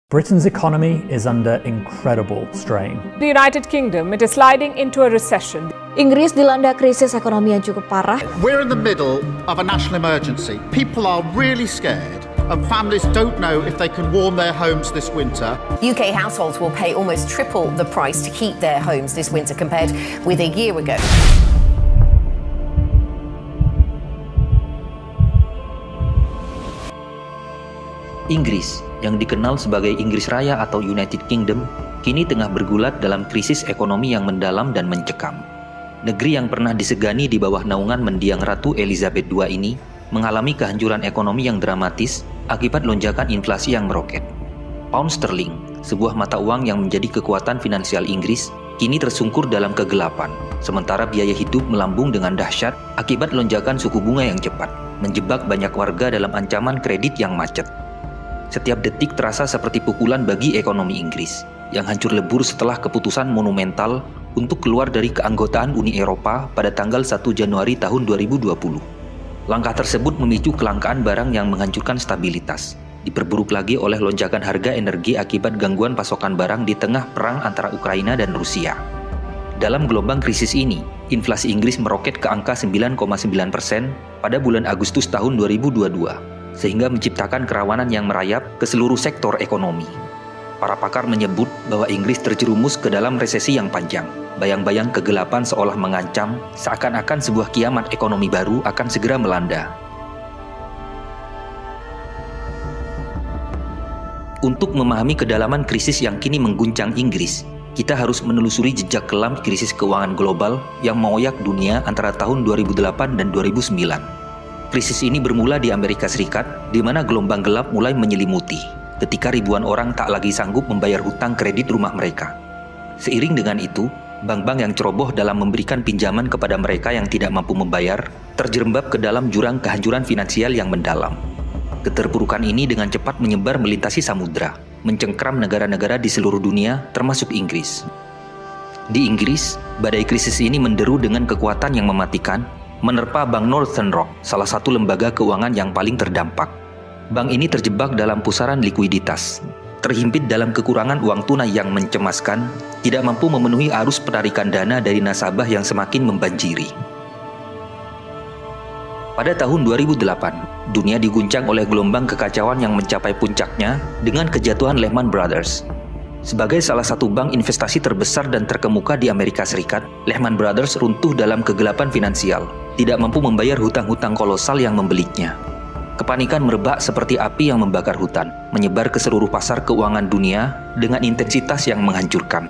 Britain's economy is under incredible strain. The United Kingdom, it is sliding into a recession. Inggris dilanda krisis ekonomi yang cukup parah. We're in the middle of a national emergency. People are really scared and families don't know if they can warm their homes this winter. UK households will pay almost triple the price to keep their homes this winter compared with a year ago. Inggris, yang dikenal sebagai Inggris Raya atau United Kingdom, kini tengah bergulat dalam krisis ekonomi yang mendalam dan mencekam. Negeri yang pernah disegani di bawah naungan mendiang Ratu Elizabeth II ini mengalami kehancuran ekonomi yang dramatis akibat lonjakan inflasi yang meroket. Pound sterling, sebuah mata uang yang menjadi kekuatan finansial Inggris, kini tersungkur dalam kegelapan, sementara biaya hidup melambung dengan dahsyat akibat lonjakan suku bunga yang cepat, menjebak banyak warga dalam ancaman kredit yang macet. Setiap detik terasa seperti pukulan bagi ekonomi Inggris, yang hancur lebur setelah keputusan monumental untuk keluar dari keanggotaan Uni Eropa pada tanggal 1 Januari tahun 2020. Langkah tersebut memicu kelangkaan barang yang menghancurkan stabilitas, diperburuk lagi oleh lonjakan harga energi akibat gangguan pasokan barang di tengah perang antara Ukraina dan Rusia. Dalam gelombang krisis ini, inflasi Inggris meroket ke angka 9,9% pada bulan Agustus tahun 2022. Sehingga menciptakan kerawanan yang merayap ke seluruh sektor ekonomi. Para pakar menyebut bahwa Inggris terjerumus ke dalam resesi yang panjang. Bayang-bayang kegelapan seolah mengancam, seakan-akan sebuah kiamat ekonomi baru akan segera melanda. Untuk memahami kedalaman krisis yang kini mengguncang Inggris, kita harus menelusuri jejak kelam krisis keuangan global yang mengoyak dunia antara tahun 2008 dan 2009. Krisis ini bermula di Amerika Serikat, di mana gelombang gelap mulai menyelimuti, ketika ribuan orang tak lagi sanggup membayar hutang kredit rumah mereka. Seiring dengan itu, bank-bank yang ceroboh dalam memberikan pinjaman kepada mereka yang tidak mampu membayar, terjerembab ke dalam jurang kehancuran finansial yang mendalam. Keterpurukan ini dengan cepat menyebar melintasi samudra, mencengkram negara-negara di seluruh dunia, termasuk Inggris. Di Inggris, badai krisis ini menderu dengan kekuatan yang mematikan, menerpa Bank Northern Rock, salah satu lembaga keuangan yang paling terdampak. Bank ini terjebak dalam pusaran likuiditas, terhimpit dalam kekurangan uang tunai yang mencemaskan, tidak mampu memenuhi arus penarikan dana dari nasabah yang semakin membanjiri. Pada tahun 2008, dunia diguncang oleh gelombang kekacauan yang mencapai puncaknya dengan kejatuhan Lehman Brothers. Sebagai salah satu bank investasi terbesar dan terkemuka di Amerika Serikat, Lehman Brothers runtuh dalam kegelapan finansial, tidak mampu membayar hutang-hutang kolosal yang membelitnya. Kepanikan merebak seperti api yang membakar hutan, menyebar ke seluruh pasar keuangan dunia dengan intensitas yang menghancurkan.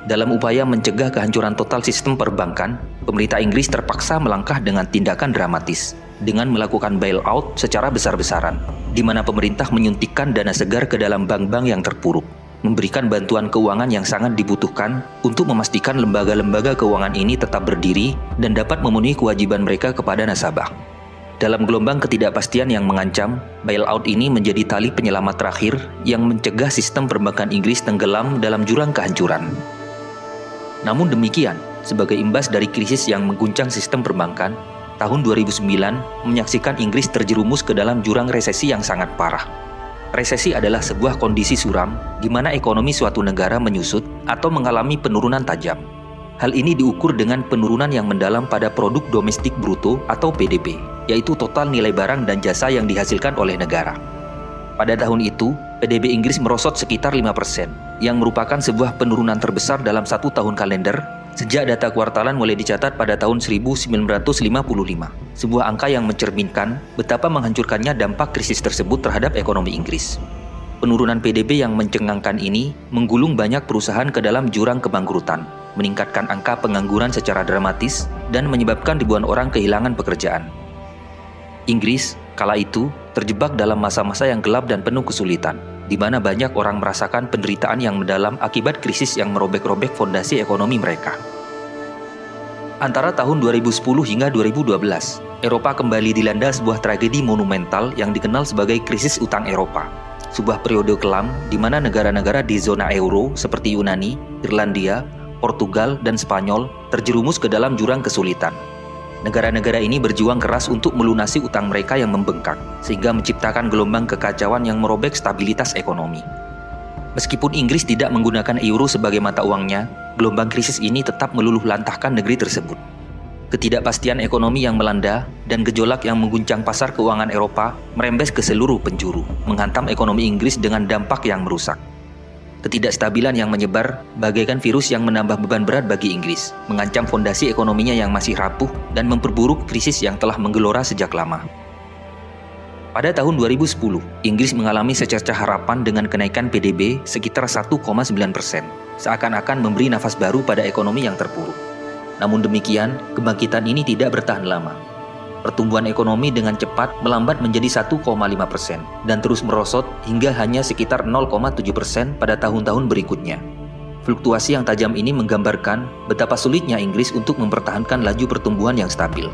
Dalam upaya mencegah kehancuran total sistem perbankan, pemerintah Inggris terpaksa melangkah dengan tindakan dramatis, dengan melakukan bailout secara besar-besaran, di mana pemerintah menyuntikkan dana segar ke dalam bank-bank yang terpuruk, memberikan bantuan keuangan yang sangat dibutuhkan untuk memastikan lembaga-lembaga keuangan ini tetap berdiri dan dapat memenuhi kewajiban mereka kepada nasabah. Dalam gelombang ketidakpastian yang mengancam, bailout ini menjadi tali penyelamat terakhir yang mencegah sistem perbankan Inggris tenggelam dalam jurang kehancuran. Namun demikian, sebagai imbas dari krisis yang mengguncang sistem perbankan, tahun 2009 menyaksikan Inggris terjerumus ke dalam jurang resesi yang sangat parah. Resesi adalah sebuah kondisi suram di mana ekonomi suatu negara menyusut atau mengalami penurunan tajam. Hal ini diukur dengan penurunan yang mendalam pada produk domestik bruto atau PDB, yaitu total nilai barang dan jasa yang dihasilkan oleh negara. Pada tahun itu, PDB Inggris merosot sekitar 5%, yang merupakan sebuah penurunan terbesar dalam satu tahun kalender sejak data kuartalan mulai dicatat pada tahun 1955, sebuah angka yang mencerminkan betapa menghancurkannya dampak krisis tersebut terhadap ekonomi Inggris. Penurunan PDB yang mencengangkan ini menggulung banyak perusahaan ke dalam jurang kebangkrutan, meningkatkan angka pengangguran secara dramatis, dan menyebabkan ribuan orang kehilangan pekerjaan. Inggris, kala itu, terjebak dalam masa-masa yang gelap dan penuh kesulitan, di mana banyak orang merasakan penderitaan yang mendalam akibat krisis yang merobek-robek fondasi ekonomi mereka. Antara tahun 2010 hingga 2012, Eropa kembali dilanda sebuah tragedi monumental yang dikenal sebagai krisis utang Eropa. Sebuah periode kelam di mana negara-negara di zona euro seperti Yunani, Irlandia, Portugal, dan Spanyol terjerumus ke dalam jurang kesulitan. Negara-negara ini berjuang keras untuk melunasi utang mereka yang membengkak, sehingga menciptakan gelombang kekacauan yang merobek stabilitas ekonomi. Meskipun Inggris tidak menggunakan euro sebagai mata uangnya, gelombang krisis ini tetap meluluh lantahkan negeri tersebut. Ketidakpastian ekonomi yang melanda dan gejolak yang mengguncang pasar keuangan Eropa merembes ke seluruh penjuru, menghantam ekonomi Inggris dengan dampak yang merusak. Ketidakstabilan yang menyebar bagaikan virus yang menambah beban berat bagi Inggris, mengancam fondasi ekonominya yang masih rapuh dan memperburuk krisis yang telah menggelora sejak lama. Pada tahun 2010, Inggris mengalami secercah harapan dengan kenaikan PDB sekitar 1,9%, seakan-akan memberi nafas baru pada ekonomi yang terpuruk. Namun demikian, kebangkitan ini tidak bertahan lama. Pertumbuhan ekonomi dengan cepat melambat menjadi 1,5% dan terus merosot hingga hanya sekitar 0,7% pada tahun-tahun berikutnya. Fluktuasi yang tajam ini menggambarkan betapa sulitnya Inggris untuk mempertahankan laju pertumbuhan yang stabil.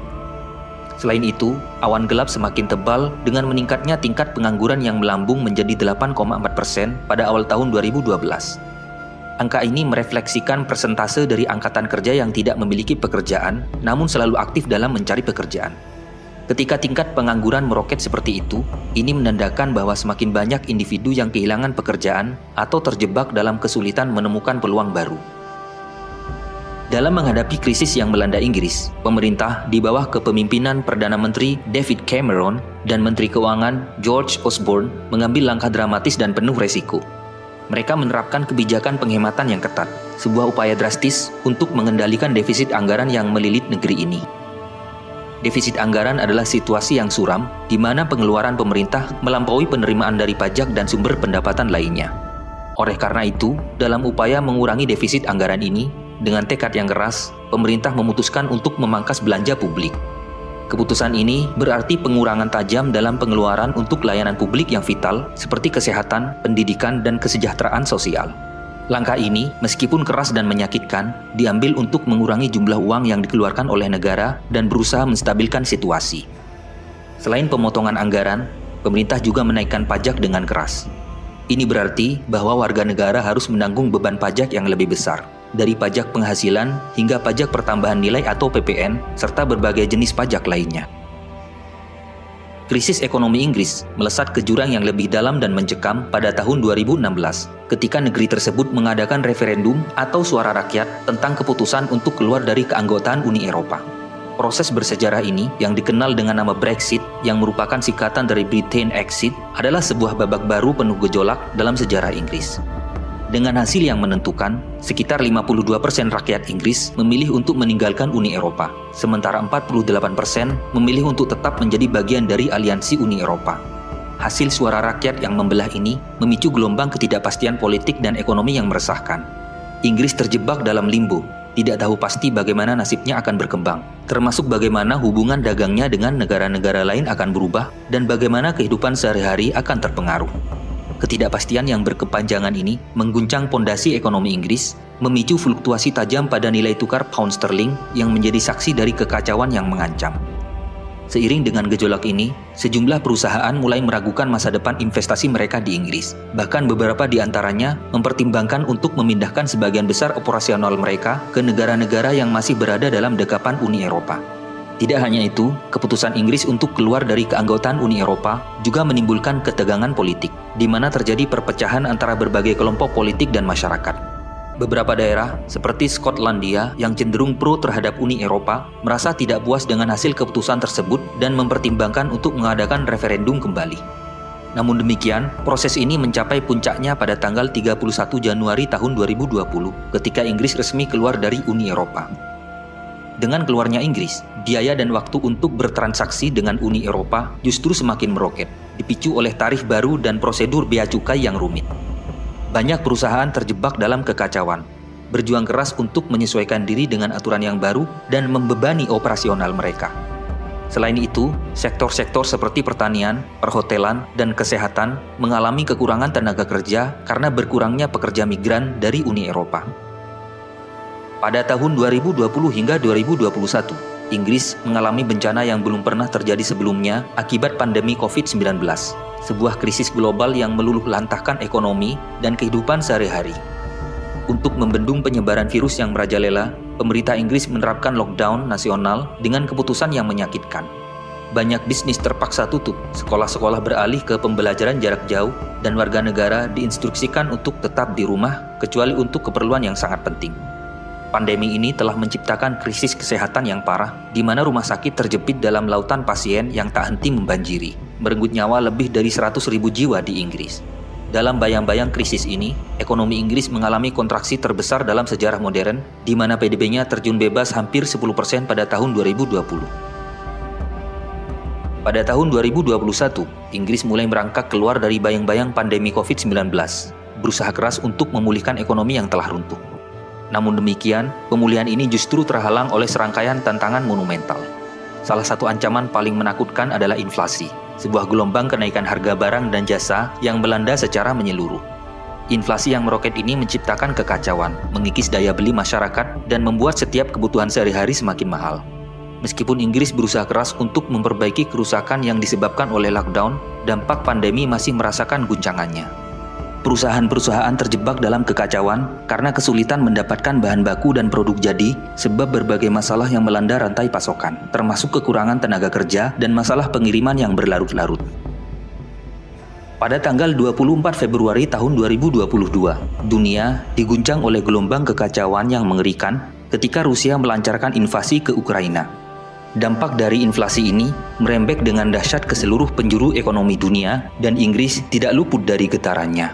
Selain itu, awan gelap semakin tebal dengan meningkatnya tingkat pengangguran yang melambung menjadi 8,4% pada awal tahun 2012. Angka ini merefleksikan persentase dari angkatan kerja yang tidak memiliki pekerjaan, namun selalu aktif dalam mencari pekerjaan. Ketika tingkat pengangguran meroket seperti itu, ini menandakan bahwa semakin banyak individu yang kehilangan pekerjaan atau terjebak dalam kesulitan menemukan peluang baru. Dalam menghadapi krisis yang melanda Inggris, pemerintah di bawah kepemimpinan Perdana Menteri David Cameron dan Menteri Keuangan George Osborne mengambil langkah dramatis dan penuh resiko. Mereka menerapkan kebijakan penghematan yang ketat, sebuah upaya drastis untuk mengendalikan defisit anggaran yang melilit negeri ini. Defisit anggaran adalah situasi yang suram, di mana pengeluaran pemerintah melampaui penerimaan dari pajak dan sumber pendapatan lainnya. Oleh karena itu, dalam upaya mengurangi defisit anggaran ini, dengan tekad yang keras, pemerintah memutuskan untuk memangkas belanja publik. Keputusan ini berarti pengurangan tajam dalam pengeluaran untuk layanan publik yang vital seperti kesehatan, pendidikan, dan kesejahteraan sosial. Langkah ini, meskipun keras dan menyakitkan, diambil untuk mengurangi jumlah uang yang dikeluarkan oleh negara dan berusaha menstabilkan situasi. Selain pemotongan anggaran, pemerintah juga menaikkan pajak dengan keras. Ini berarti bahwa warga negara harus menanggung beban pajak yang lebih besar, dari pajak penghasilan hingga pajak pertambahan nilai atau PPN, serta berbagai jenis pajak lainnya. Krisis ekonomi Inggris melesat ke jurang yang lebih dalam dan mencekam pada tahun 2016, ketika negeri tersebut mengadakan referendum atau suara rakyat tentang keputusan untuk keluar dari keanggotaan Uni Eropa. Proses bersejarah ini, yang dikenal dengan nama Brexit, yang merupakan singkatan dari Britain Exit, adalah sebuah babak baru penuh gejolak dalam sejarah Inggris. Dengan hasil yang menentukan, sekitar 52% rakyat Inggris memilih untuk meninggalkan Uni Eropa, sementara 48% memilih untuk tetap menjadi bagian dari aliansi Uni Eropa. Hasil suara rakyat yang membelah ini memicu gelombang ketidakpastian politik dan ekonomi yang meresahkan. Inggris terjebak dalam limbo, tidak tahu pasti bagaimana nasibnya akan berkembang, termasuk bagaimana hubungan dagangnya dengan negara-negara lain akan berubah dan bagaimana kehidupan sehari-hari akan terpengaruh. Ketidakpastian yang berkepanjangan ini mengguncang pondasi ekonomi Inggris, memicu fluktuasi tajam pada nilai tukar pound sterling yang menjadi saksi dari kekacauan yang mengancam. Seiring dengan gejolak ini, sejumlah perusahaan mulai meragukan masa depan investasi mereka di Inggris. Bahkan beberapa di antaranya mempertimbangkan untuk memindahkan sebagian besar operasional mereka ke negara-negara yang masih berada dalam dekapan Uni Eropa. Tidak hanya itu, keputusan Inggris untuk keluar dari keanggotaan Uni Eropa juga menimbulkan ketegangan politik, di mana terjadi perpecahan antara berbagai kelompok politik dan masyarakat. Beberapa daerah, seperti Skotlandia yang cenderung pro terhadap Uni Eropa, merasa tidak puas dengan hasil keputusan tersebut dan mempertimbangkan untuk mengadakan referendum kembali. Namun demikian, proses ini mencapai puncaknya pada tanggal 31 Januari tahun 2020, ketika Inggris resmi keluar dari Uni Eropa. Dengan keluarnya Inggris, biaya dan waktu untuk bertransaksi dengan Uni Eropa justru semakin meroket, dipicu oleh tarif baru dan prosedur bea cukai yang rumit. Banyak perusahaan terjebak dalam kekacauan, berjuang keras untuk menyesuaikan diri dengan aturan yang baru dan membebani operasional mereka. Selain itu, sektor-sektor seperti pertanian, perhotelan, dan kesehatan mengalami kekurangan tenaga kerja karena berkurangnya pekerja migran dari Uni Eropa. Pada tahun 2020 hingga 2021, Inggris mengalami bencana yang belum pernah terjadi sebelumnya akibat pandemi COVID-19, sebuah krisis global yang meluluh lantahkan ekonomi dan kehidupan sehari-hari. Untuk membendung penyebaran virus yang merajalela, pemerintah Inggris menerapkan lockdown nasional dengan keputusan yang menyakitkan. banyak bisnis terpaksa tutup, sekolah-sekolah beralih ke pembelajaran jarak jauh, dan warga negara diinstruksikan untuk tetap di rumah kecuali untuk keperluan yang sangat penting. Pandemi ini telah menciptakan krisis kesehatan yang parah, di mana rumah sakit terjepit dalam lautan pasien yang tak henti membanjiri, merenggut nyawa lebih dari 100.000 jiwa di Inggris. Dalam bayang-bayang krisis ini, ekonomi Inggris mengalami kontraksi terbesar dalam sejarah modern, di mana PDB-nya terjun bebas hampir 10% pada tahun 2020. Pada tahun 2021, Inggris mulai merangkak keluar dari bayang-bayang pandemi COVID-19, berusaha keras untuk memulihkan ekonomi yang telah runtuh. Namun demikian, pemulihan ini justru terhalang oleh serangkaian tantangan monumental. Salah satu ancaman paling menakutkan adalah inflasi, sebuah gelombang kenaikan harga barang dan jasa yang melanda secara menyeluruh. Inflasi yang meroket ini menciptakan kekacauan, mengikis daya beli masyarakat, dan membuat setiap kebutuhan sehari-hari semakin mahal. Meskipun Inggris berusaha keras untuk memperbaiki kerusakan yang disebabkan oleh lockdown, dampak pandemi masih merasakan guncangannya. Perusahaan-perusahaan terjebak dalam kekacauan karena kesulitan mendapatkan bahan baku dan produk jadi sebab berbagai masalah yang melanda rantai pasokan, termasuk kekurangan tenaga kerja dan masalah pengiriman yang berlarut-larut. Pada tanggal 24 Februari tahun 2022, dunia diguncang oleh gelombang kekacauan yang mengerikan ketika Rusia melancarkan invasi ke Ukraina. Dampak dari inflasi ini merembet dengan dahsyat ke seluruh penjuru ekonomi dunia dan Inggris tidak luput dari getarannya.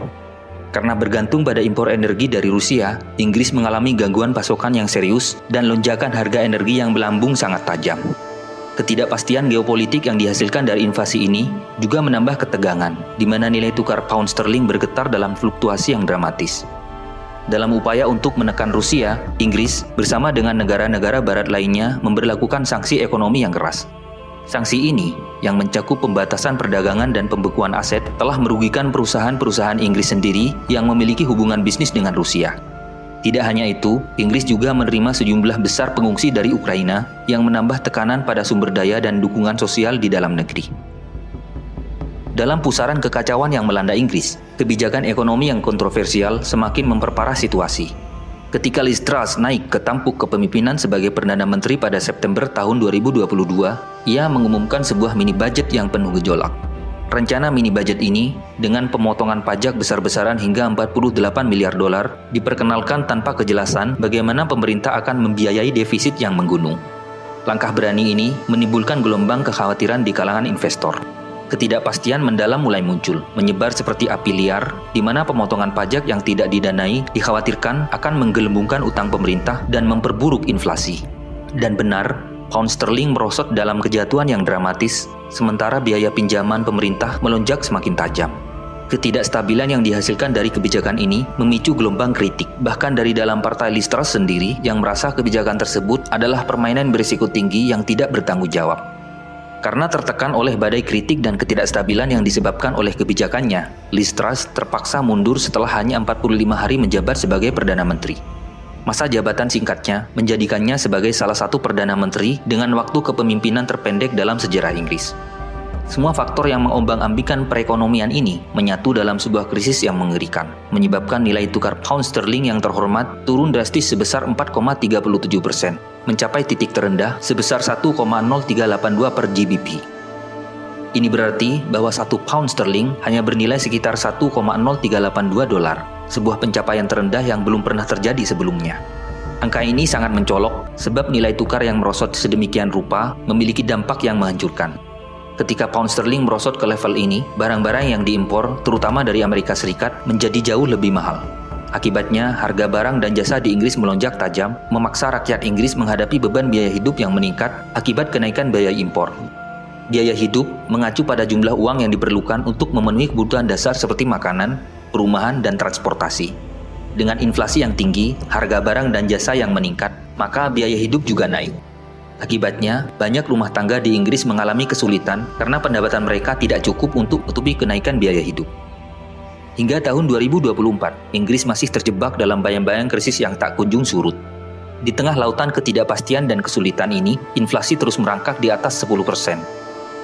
Karena bergantung pada impor energi dari Rusia, Inggris mengalami gangguan pasokan yang serius dan lonjakan harga energi yang melambung sangat tajam. Ketidakpastian geopolitik yang dihasilkan dari invasi ini juga menambah ketegangan, di mana nilai tukar pound sterling bergetar dalam fluktuasi yang dramatis. Dalam upaya untuk menekan Rusia, Inggris bersama dengan negara-negara barat lainnya memberlakukan sanksi ekonomi yang keras. Sanksi ini, yang mencakup pembatasan perdagangan dan pembekuan aset, telah merugikan perusahaan-perusahaan Inggris sendiri yang memiliki hubungan bisnis dengan Rusia. Tidak hanya itu, Inggris juga menerima sejumlah besar pengungsi dari Ukraina yang menambah tekanan pada sumber daya dan dukungan sosial di dalam negeri. Dalam pusaran kekacauan yang melanda Inggris, kebijakan ekonomi yang kontroversial semakin memperparah situasi. Ketika Liz Truss naik ke tampuk kepemimpinan sebagai Perdana Menteri pada September tahun 2022, ia mengumumkan sebuah mini budget yang penuh gejolak. Rencana mini budget ini, dengan pemotongan pajak besar-besaran hingga 48 miliar dolar, diperkenalkan tanpa kejelasan bagaimana pemerintah akan membiayai defisit yang menggunung. Langkah berani ini menimbulkan gelombang kekhawatiran di kalangan investor. Ketidakpastian mendalam mulai muncul, menyebar seperti api liar, di mana pemotongan pajak yang tidak didanai dikhawatirkan akan menggelembungkan utang pemerintah dan memperburuk inflasi. Dan benar, pound sterling merosot dalam kejatuhan yang dramatis, sementara biaya pinjaman pemerintah melonjak semakin tajam. Ketidakstabilan yang dihasilkan dari kebijakan ini memicu gelombang kritik, bahkan dari dalam partai Liz Truss sendiri yang merasa kebijakan tersebut adalah permainan berisiko tinggi yang tidak bertanggung jawab. Karena tertekan oleh badai kritik dan ketidakstabilan yang disebabkan oleh kebijakannya, Liz Truss terpaksa mundur setelah hanya 45 hari menjabat sebagai Perdana Menteri. Masa jabatan singkatnya menjadikannya sebagai salah satu Perdana Menteri dengan waktu kepemimpinan terpendek dalam sejarah Inggris. Semua faktor yang mengombang-ambingkan perekonomian ini menyatu dalam sebuah krisis yang mengerikan, menyebabkan nilai tukar pound sterling yang terhormat turun drastis sebesar 4,37%, mencapai titik terendah sebesar 1,0382 per GBP. Ini berarti bahwa 1 pound sterling hanya bernilai sekitar 1,0382 dolar, sebuah pencapaian terendah yang belum pernah terjadi sebelumnya. Angka ini sangat mencolok sebab nilai tukar yang merosot sedemikian rupa memiliki dampak yang menghancurkan. Ketika pound sterling merosot ke level ini, barang-barang yang diimpor, terutama dari Amerika Serikat, menjadi jauh lebih mahal. Akibatnya, harga barang dan jasa di Inggris melonjak tajam, memaksa rakyat Inggris menghadapi beban biaya hidup yang meningkat akibat kenaikan biaya impor. Biaya hidup mengacu pada jumlah uang yang diperlukan untuk memenuhi kebutuhan dasar seperti makanan, perumahan, dan transportasi. Dengan inflasi yang tinggi, harga barang dan jasa yang meningkat, maka biaya hidup juga naik. Akibatnya, banyak rumah tangga di Inggris mengalami kesulitan karena pendapatan mereka tidak cukup untuk menutupi kenaikan biaya hidup. Hingga tahun 2024, Inggris masih terjebak dalam bayang-bayang krisis yang tak kunjung surut. Di tengah lautan ketidakpastian dan kesulitan ini, inflasi terus merangkak di atas 10%.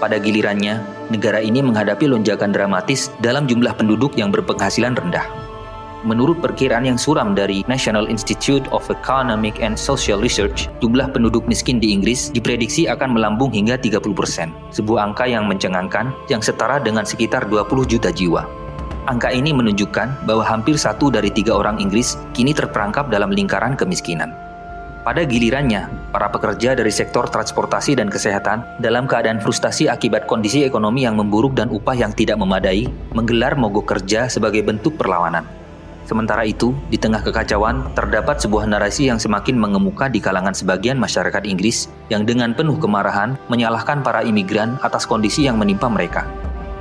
Pada gilirannya, negara ini menghadapi lonjakan dramatis dalam jumlah penduduk yang berpenghasilan rendah. Menurut perkiraan yang suram dari National Institute of Economic and Social Research, jumlah penduduk miskin di Inggris diprediksi akan melambung hingga 30%, sebuah angka yang mencengangkan yang setara dengan sekitar 20 juta jiwa. Angka ini menunjukkan bahwa hampir 1 dari 3 orang Inggris kini terperangkap dalam lingkaran kemiskinan. Pada gilirannya, para pekerja dari sektor transportasi dan kesehatan dalam keadaan frustasi akibat kondisi ekonomi yang memburuk dan upah yang tidak memadai, menggelar mogok kerja sebagai bentuk perlawanan. Sementara itu, di tengah kekacauan, terdapat sebuah narasi yang semakin mengemuka di kalangan sebagian masyarakat Inggris yang dengan penuh kemarahan menyalahkan para imigran atas kondisi yang menimpa mereka.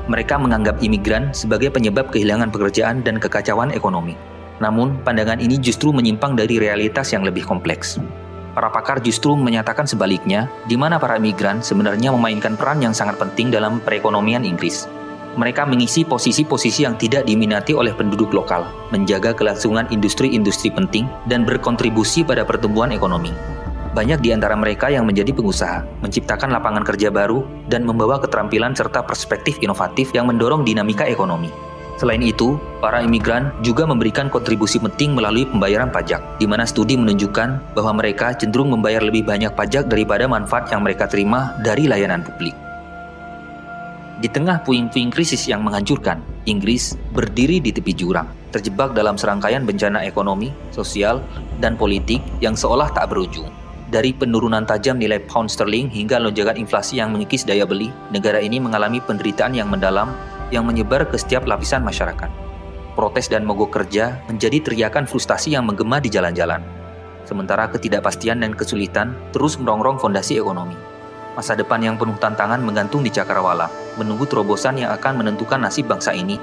Mereka menganggap imigran sebagai penyebab kehilangan pekerjaan dan kekacauan ekonomi. Namun, pandangan ini justru menyimpang dari realitas yang lebih kompleks. Para pakar justru menyatakan sebaliknya, di mana para imigran sebenarnya memainkan peran yang sangat penting dalam perekonomian Inggris. Mereka mengisi posisi-posisi yang tidak diminati oleh penduduk lokal, menjaga kelangsungan industri-industri penting, dan berkontribusi pada pertumbuhan ekonomi. Banyak di antara mereka yang menjadi pengusaha, menciptakan lapangan kerja baru, dan membawa keterampilan serta perspektif inovatif yang mendorong dinamika ekonomi. Selain itu, para imigran juga memberikan kontribusi penting melalui pembayaran pajak, di mana studi menunjukkan bahwa mereka cenderung membayar lebih banyak pajak daripada manfaat yang mereka terima dari layanan publik. Di tengah puing-puing krisis yang menghancurkan, Inggris berdiri di tepi jurang, terjebak dalam serangkaian bencana ekonomi, sosial, dan politik yang seolah tak berujung. Dari penurunan tajam nilai pound sterling hingga lonjakan inflasi yang mengikis daya beli, negara ini mengalami penderitaan yang mendalam yang menyebar ke setiap lapisan masyarakat. Protes dan mogok kerja menjadi teriakan frustasi yang menggema di jalan-jalan. Sementara ketidakpastian dan kesulitan terus merongrong fondasi ekonomi. Masa depan yang penuh tantangan menggantung di cakrawala, menunggu terobosan yang akan menentukan nasib bangsa ini